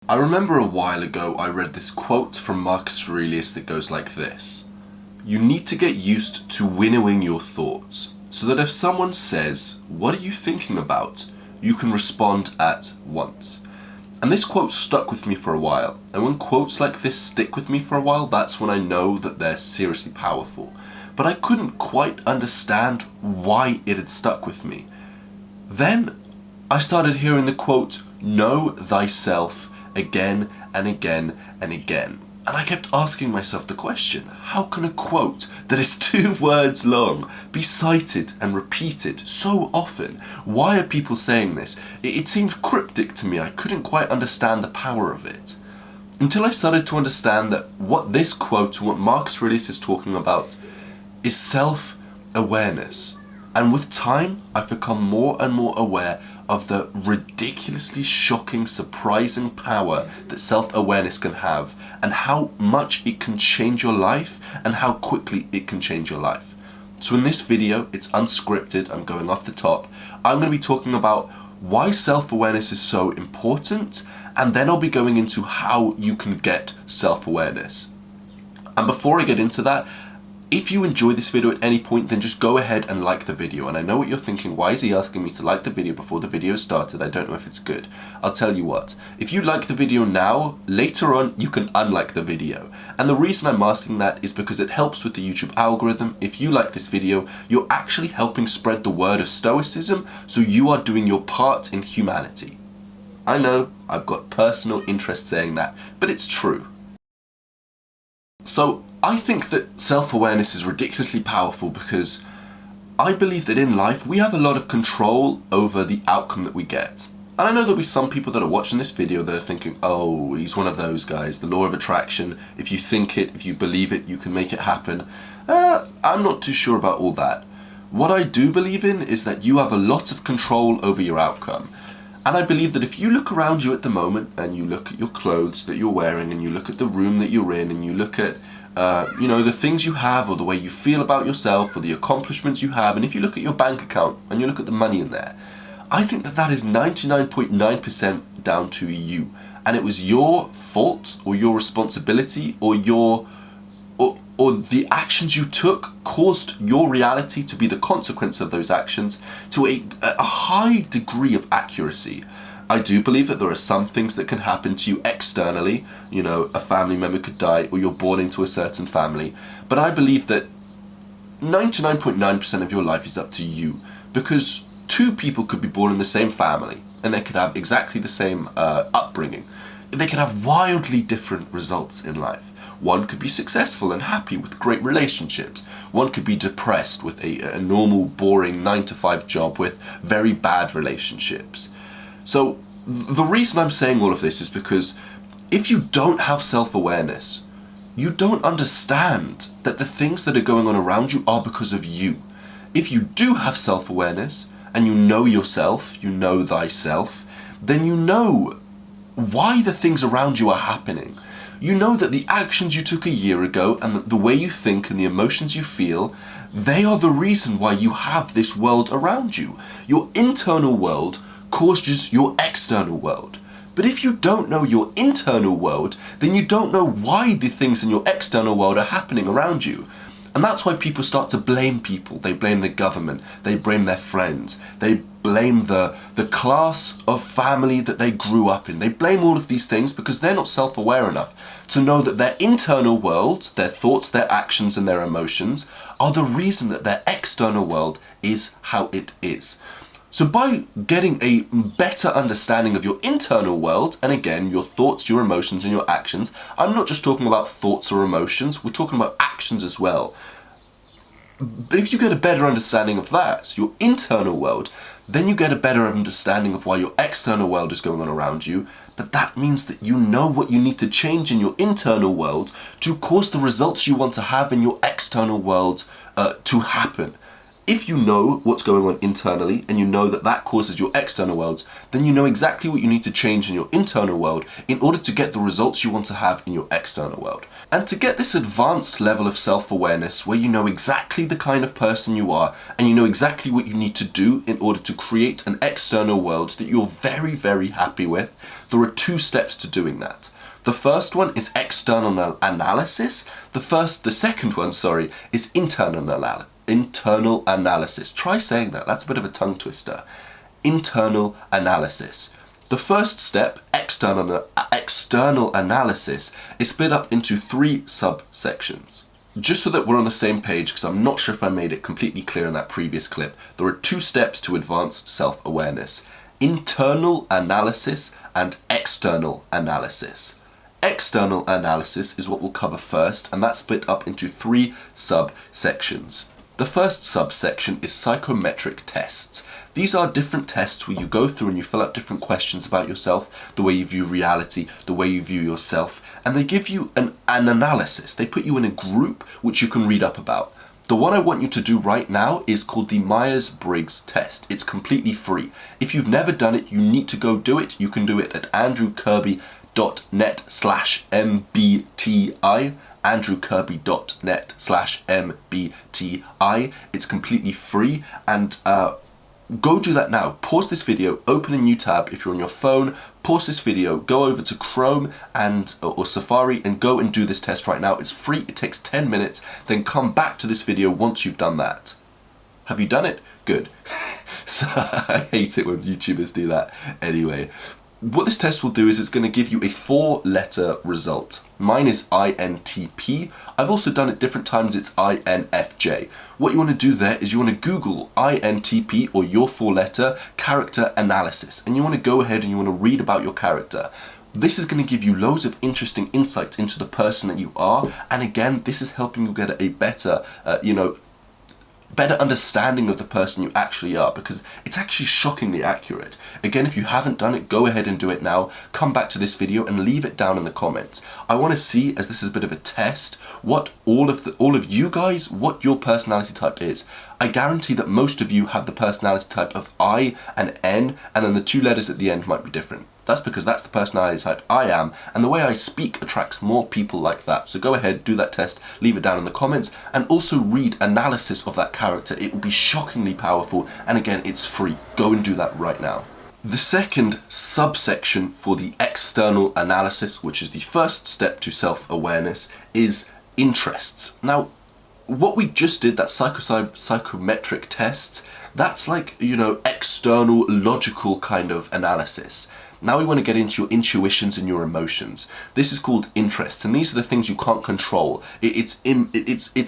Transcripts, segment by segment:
I remember a while ago I read this quote from Marcus Aurelius that goes like this: "You need to get used to winnowing your thoughts, so that if someone says, 'What are you thinking about?' you can respond at once." And this quote stuck with me for a while, and when quotes like this stick with me for a while, that's when I know that they're seriously powerful. But I couldn't quite understand why it had stuck with me. Then I started hearing the quote, "Know thyself," again and again and again. And I kept asking myself the question, how can a quote that is 2 words long be cited and repeated so often? Why are people saying this? It seemed cryptic to me. I couldn't quite understand the power of it. Until I started to understand that what this quote, what Marcus Aurelius is talking about, is self-awareness. And with time, I've become more and more aware of the ridiculously shocking, surprising power that self-awareness can have, and how much it can change your life, and how quickly it can change your life. So in this video, it's unscripted, I'm going off the top, I'm going to be talking about why self-awareness is so important, and then I'll be going into how you can get self-awareness. And before I get into that, if you enjoy this video at any point, then just go ahead and like the video. And I know what you're thinking, why is he asking me to like the video before the video started? I don't know if it's good. I'll tell you what, if you like the video now, later on you can unlike the video. And the reason I'm asking that is because it helps with the YouTube algorithm. If you like this video, you're actually helping spread the word of Stoicism, so you are doing your part in humanity. I know, I've got personal interest saying that, but it's true. So I think that self-awareness is ridiculously powerful because I believe that in life we have a lot of control over the outcome that we get. And I know there'll be some people that are watching this video that are thinking, oh, he's one of those guys, the law of attraction, if you think it, if you believe it, you can make it happen. I'm not too sure about all that. What I do believe in is that you have a lot of control over your outcome. And I believe that if you look around you at the moment and you look at your clothes that you're wearing and you look at the room that you're in and you look at the things you have or the way you feel about yourself or the accomplishments you have, and if you look at your bank account and you look at the money in there, I think that that is 99.9% down to you. And it was your fault or your responsibility or or the actions you took caused your reality to be the consequence of those actions to a high degree of accuracy. I do believe that there are some things that can happen to you externally, a family member could die or you're born into a certain family, but I believe that 99.9% of your life is up to you, because 2 people could be born in the same family and they could have exactly the same upbringing. They could have wildly different results in life. One could be successful and happy with great relationships. One could be depressed with a normal, boring 9-to-5 job with very bad relationships. So the reason I'm saying all of this is because if you don't have self-awareness, you don't understand that the things that are going on around you are because of you. If you do have self-awareness and you know yourself, you know thyself, then you know why the things around you are happening. You know that the actions you took a year ago and the way you think and the emotions you feel, they are the reason why you have this world around you. Your internal world causes your external world. But if you don't know your internal world, then you don't know why the things in your external world are happening around you. And that's why people start to blame people. They blame the government, they blame their friends, they blame the class of family that they grew up in. They blame all of these things because they're not self-aware enough to know that their internal world, their thoughts, their actions and their emotions are the reason that their external world is how it is. So by getting a better understanding of your internal world, and again, your thoughts, your emotions, and your actions, I'm not just talking about thoughts or emotions, we're talking about actions as well. If you get a better understanding of that, your internal world, then you get a better understanding of why your external world is going on around you, but that means that you know what you need to change in your internal world to cause the results you want to have in your external world to happen. If you know what's going on internally and you know that that causes your external world, then you know exactly what you need to change in your internal world in order to get the results you want to have in your external world. And to get this advanced level of self-awareness where you know exactly the kind of person you are and you know exactly what you need to do in order to create an external world that you're very, very happy with, there are 2 steps to doing that. The first one is external analysis. The second one, is internal analysis. Try saying that. That's a bit of a tongue twister. Internal analysis. The first step, external analysis, is split up into 3 subsections. Just so that we're on the same page, because I'm not sure if I made it completely clear in that previous clip, there are 2 steps to advanced self-awareness: internal analysis and external analysis. External analysis is what we'll cover first, and that's split up into 3 subsections. The first subsection is psychometric tests. These are different tests where you go through and you fill out different questions about yourself, the way you view reality, the way you view yourself, and they give you an analysis. They put you in a group which you can read up about. The one I want you to do right now is called the Myers-Briggs Test. It's completely free. If you've never done it, you need to go do it. You can do it at andrewkirby.net/mbti. andrewkirby.net/mbti. It's completely free, and go do that now. Pause this video, open a new tab if you're on your phone, pause this video, go over to Chrome or Safari and go and do this test right now. It's free, it takes 10 minutes, then come back to this video once you've done that. Have you done it? Good. So I hate it when YouTubers do that. Anyway, what this test will do is it's going to give you a 4-letter result. Mine is INTP. I've also done it different times, it's INFJ. What you want to do there is you want to Google INTP or your 4-letter character analysis, and you want to go ahead and you want to read about your character. This is going to give you loads of interesting insights into the person that you are, and again, this is helping you get a better, better understanding of the person you actually are, because it's actually shockingly accurate. Again, if you haven't done it, go ahead and do it now. Come back to this video and leave it down in the comments. I want to see, as this is a bit of a test, what all of you guys, what your personality type is. I guarantee that most of you have the personality type of I and N, and then the 2 letters at the end might be different. That's because that's the personality type I am, and the way I speak attracts more people like that. So go ahead, do that test, leave it down in the comments, and also read analysis of that character. It will be shockingly powerful, and again, it's free. Go and do that right now. The second subsection for the external analysis, which is the first step to self-awareness, is interests. Now, what we just did, that psychometric tests, that's like, external logical kind of analysis. Now we want to get into your intuitions and your emotions. This is called interests, and these are the things you can't control. It's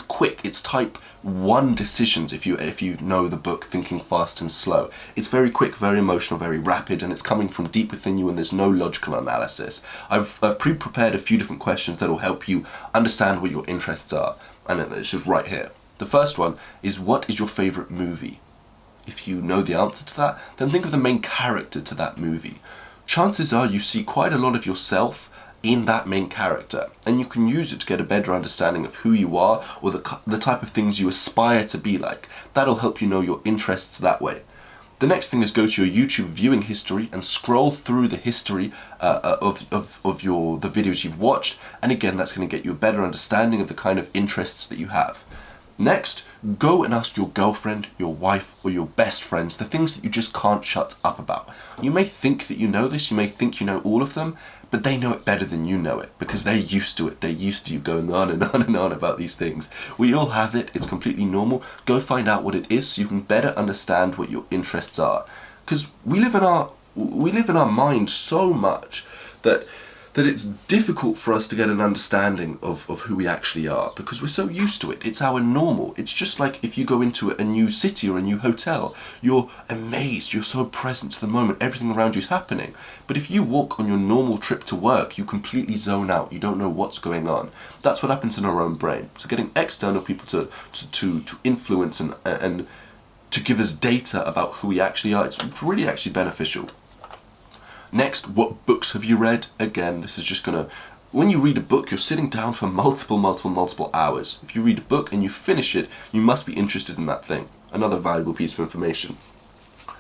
quick. It's type 1 decisions. If you know the book Thinking Fast and Slow, it's very quick, very emotional, very rapid, and it's coming from deep within you. And there's no logical analysis. I've pre-prepared a few different questions that will help you understand what your interests are, and it's just right here. The first one is, what is your favorite movie? If you know the answer to that, then think of the main character to that movie. Chances are you see quite a lot of yourself in that main character, and you can use it to get a better understanding of who you are or the type of things you aspire to be like. That'll help you know your interests that way. The next thing is go to your YouTube viewing history and scroll through the history of the videos you've watched, and again, that's going to get you a better understanding of the kind of interests that you have. Next, go and ask your girlfriend, your wife, or your best friends the things that you just can't shut up about. You may think that you know this, you may think you know all of them, but they know it better than you know it, because they're used to it. They're used to you going on and on and on about these things. We all have it, it's completely normal. Go find out what it is so you can better understand what your interests are. Because we live in our mind so much that it's difficult for us to get an understanding of who we actually are, because we're so used to it. It's our normal. It's just like if you go into a new city or a new hotel, you're amazed, you're so present to the moment, everything around you is happening. But if you walk on your normal trip to work, you completely zone out, you don't know what's going on. That's what happens in our own brain. So getting external people to influence and to give us data about who we actually are, it's really actually beneficial. Next, what books have you read? Again, this is just when you read a book, you're sitting down for multiple hours. If you read a book and you finish it, you must be interested in that thing. Another valuable piece of information.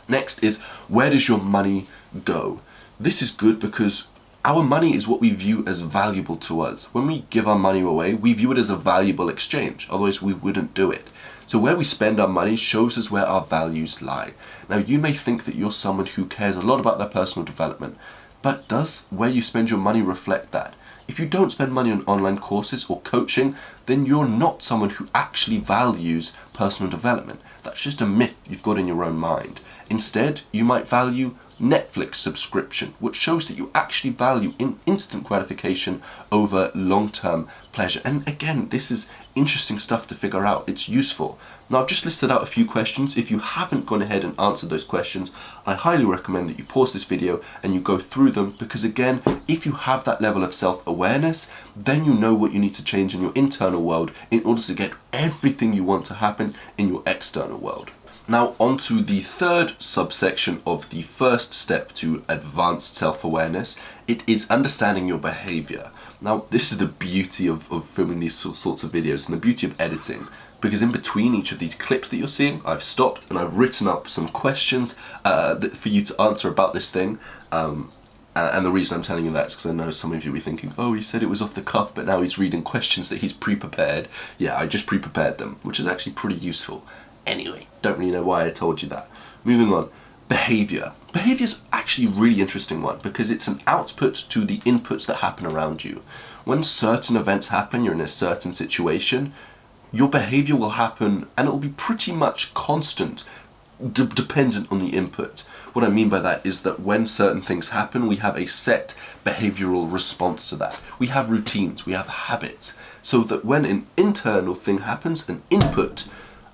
Next is, where does your money go? This is good because our money is what we view as valuable to us. When we give our money away, we view it as a valuable exchange, otherwise we wouldn't do it. So where we spend our money shows us where our values lie. Now you may think that you're someone who cares a lot about their personal development, but does where you spend your money reflect that? If you don't spend money on online courses or coaching, then you're not someone who actually values personal development. That's just a myth you've got in your own mind. Instead, you might value Netflix subscription, which shows that you actually value instant gratification over long-term pleasure. And again, this is interesting stuff to figure out. It's useful. Now, I've just listed out a few questions. If you haven't gone ahead and answered those questions, I highly recommend that you pause this video and you go through them, because again, if you have that level of self-awareness, then you know what you need to change in your internal world in order to get everything you want to happen in your external world. Now on to the third subsection of the first step to advanced self-awareness. It is understanding your behavior. Now this is the beauty of filming these sorts of videos and the beauty of editing, because in between each of these clips that you're seeing, I've stopped and I've written up some questions for you to answer about this thing. And the reason I'm telling you that is because I know some of you will be thinking, oh, he said it was off the cuff, but now he's reading questions that he's pre-prepared. Yeah, I just pre-prepared them, which is actually pretty useful. Anyway, don't really know why I told you that. Moving on, behavior. Behavior is actually a really interesting one because it's an output to the inputs that happen around you. When certain events happen, you're in a certain situation, your behavior will happen and it will be pretty much constant, dependent on the input. What I mean by that is that when certain things happen, we have a set behavioral response to that. We have routines, we have habits, so that when an internal thing happens, an input,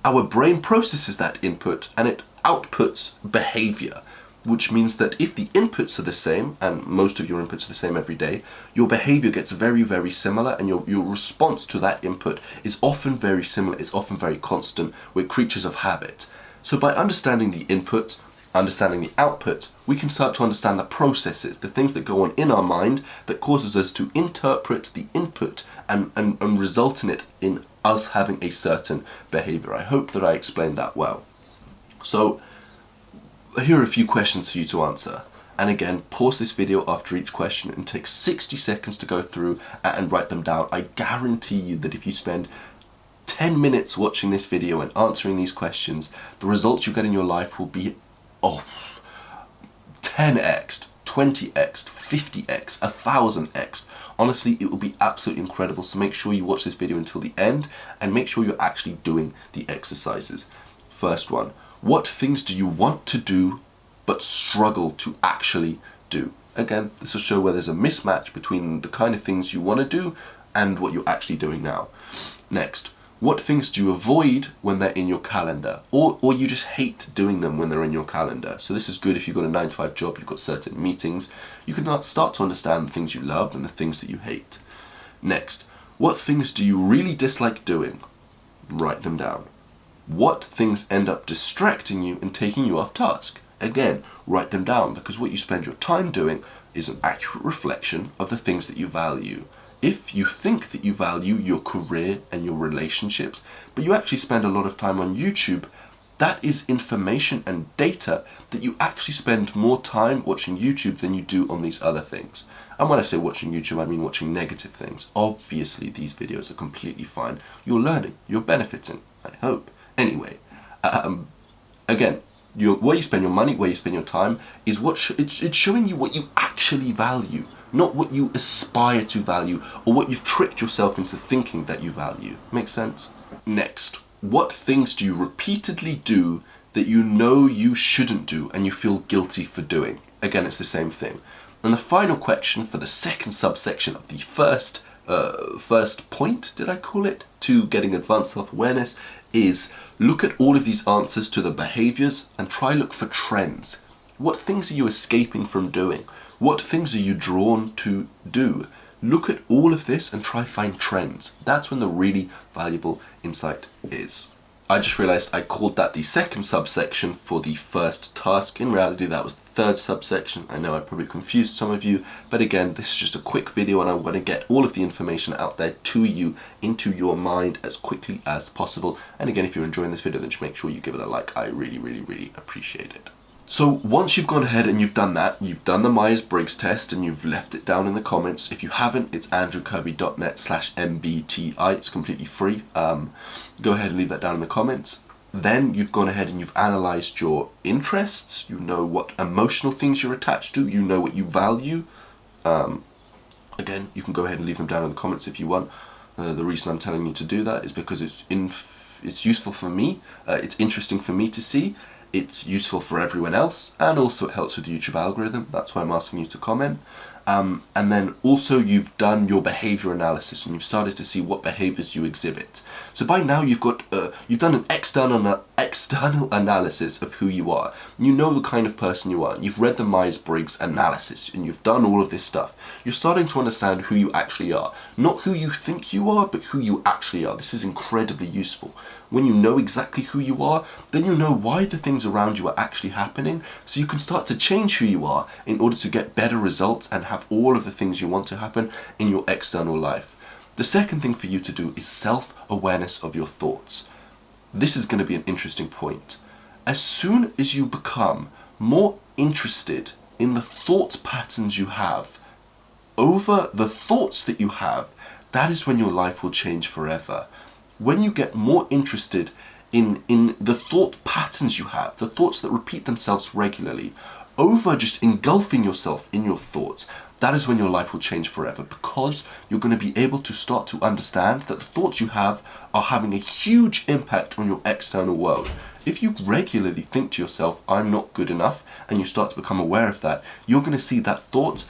our brain processes that input and it outputs behavior, which means that if the inputs are the same, and most of your inputs are the same every day, your behavior gets very, very similar, and your response to that input is often very similar, it's often very constant. We're creatures of habit. So by understanding the input, understanding the output, we can start to understand the processes, the things that go on in our mind that causes us to interpret the input and result in it in us having a certain behavior. I hope that I explained that well. So here are a few questions for you to answer. And again, pause this video after each question and take 60 seconds to go through and write them down. I guarantee you that if you spend 10 minutes watching this video and answering these questions, the results you get in your life will be 10x, 20x, 50x, 1000x. Honestly, it will be absolutely incredible. So make sure you watch this video until the end and make sure you're actually doing the exercises. First one, what things do you want to do but struggle to actually do? Again, this will show where there's a mismatch between the kind of things you want to do and what you're actually doing now. Next, what things do you avoid when they're in your calendar, or you just hate doing them when they're in your calendar? So this is good if you've got a 9-to-5 job, you've got certain meetings, you can start to understand the things you love and the things that you hate. Next, what things do you really dislike doing? Write them down. What things end up distracting you and taking you off task? Again, write them down, because what you spend your time doing is an accurate reflection of the things that you value. If you think that you value your career and your relationships, but you actually spend a lot of time on YouTube, that is information and data that you actually spend more time watching YouTube than you do on these other things. And when I say watching YouTube, I mean watching negative things. Obviously, these videos are completely fine. You're learning, you're benefiting, I hope. Anyway, again, where you spend your money, where you spend your time, is it's showing you what you actually value, not what you aspire to value or what you've tricked yourself into thinking that you value. Make sense? Next, what things do you repeatedly do that you know you shouldn't do and you feel guilty for doing? Again, it's the same thing. And the final question for the second subsection of the first point, did I call it, to getting advanced self-awareness, is look at all of these answers to the behaviors and try look for trends. What things are you escaping from doing? What things are you drawn to do? Look at all of this and try find trends. That's when the really valuable insight is. I just realized I called that the second subsection for the first task. In reality, that was the third subsection. I know I probably confused some of you, but again, this is just a quick video and I'm going to get all of the information out there to you, into your mind as quickly as possible. And again, if you're enjoying this video, then just make sure you give it a like. I really appreciate it. So once you've gone ahead and you've done that, you've done the Myers-Briggs test and you've left it down in the comments. If you haven't, it's andrewkirby.net/mbti. It's completely free. Go ahead and leave that down in the comments. Then you've gone ahead and you've analyzed your interests. You know what emotional things you're attached to. You know what you value. Again, you can go ahead and leave them down in the comments if you want. The reason I'm telling you to do that is because it's useful for me. It's interesting for me to see. It's useful for everyone else, and also it helps with the YouTube algorithm. That's why I'm asking you to comment. And then also you've done your behavior analysis and you've started to see what behaviors you exhibit. So by now you've done an external analysis of who you are. You know the kind of person you are. You've read the Myers-Briggs analysis and you've done all of this stuff. You're starting to understand who you actually are. Not who you think you are, but who you actually are. This is incredibly useful. When you know exactly who you are, then you know why the things around you are actually happening, so you can start to change who you are in order to get better results and have all of the things you want to happen in your external life. The second thing for you to do is self-awareness of your thoughts. This is going to be an interesting point. As soon as you become more interested in the thought patterns you have over the thoughts that you have, that is when your life will change forever. When you get more interested in the thought patterns you have, the thoughts that repeat themselves regularly, over just engulfing yourself in your thoughts, that is when your life will change forever, because you're going to be able to start to understand that the thoughts you have are having a huge impact on your external world. If you regularly think to yourself, I'm not good enough, and you start to become aware of that, you're going to see that thought,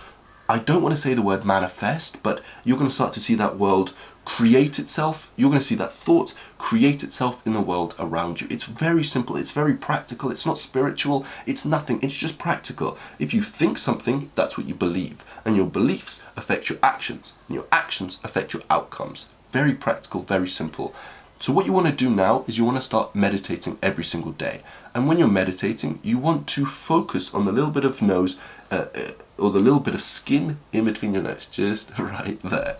I don't want to say the word manifest, but you're going to start to see that world create itself. You're going to see that thought create itself in the world around you. It's very simple, it's very practical, it's not spiritual, it's nothing, it's just practical. If you think something, that's what you believe, and your beliefs affect your actions, and your actions affect your outcomes. Very practical, very simple. So what you want to do now is you want to start meditating every single day. And when you're meditating, you want to focus on the little bit of nose, or the little bit of skin in between your nose, just right there.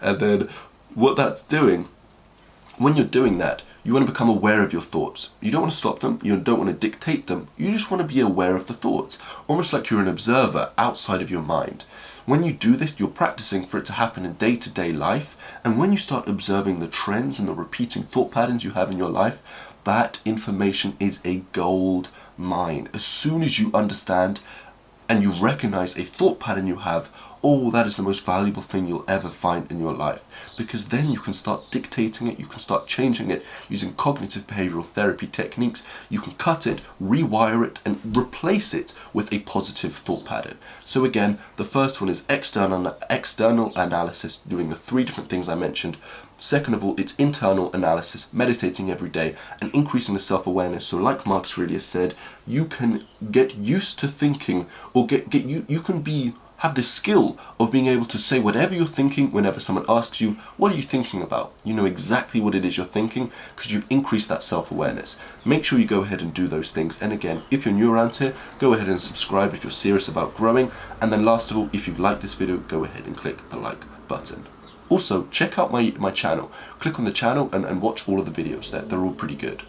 And then what that's doing, when you're doing that, you want to become aware of your thoughts. You don't want to stop them, you don't want to dictate them, you just want to be aware of the thoughts, almost like you're an observer outside of your mind. When you do this, you're practicing for it to happen in day-to-day life, and when you start observing the trends and the repeating thought patterns you have in your life, that information is a gold mine. As soon as you understand and you recognize a thought pattern you have, oh, that is the most valuable thing you'll ever find in your life, because then you can start dictating it, you can start changing it using cognitive behavioral therapy techniques. You can cut it, rewire it, and replace it with a positive thought pattern. So again, the first one is external analysis, doing the 3 different things I mentioned. Second of all, it's internal analysis, meditating every day and increasing the self-awareness. So like Marcus Aurelius said, you can get used to thinking, or you can have the skill of being able to say whatever you're thinking whenever someone asks you, what are you thinking about? You know exactly what it is you're thinking because you've increased that self-awareness. Make sure you go ahead and do those things. And again, if you're new around here, go ahead and subscribe if you're serious about growing. And then last of all, if you've liked this video, go ahead and click the like button. Also, check out my channel. Click on the channel and watch all of the videos there. They're all pretty good.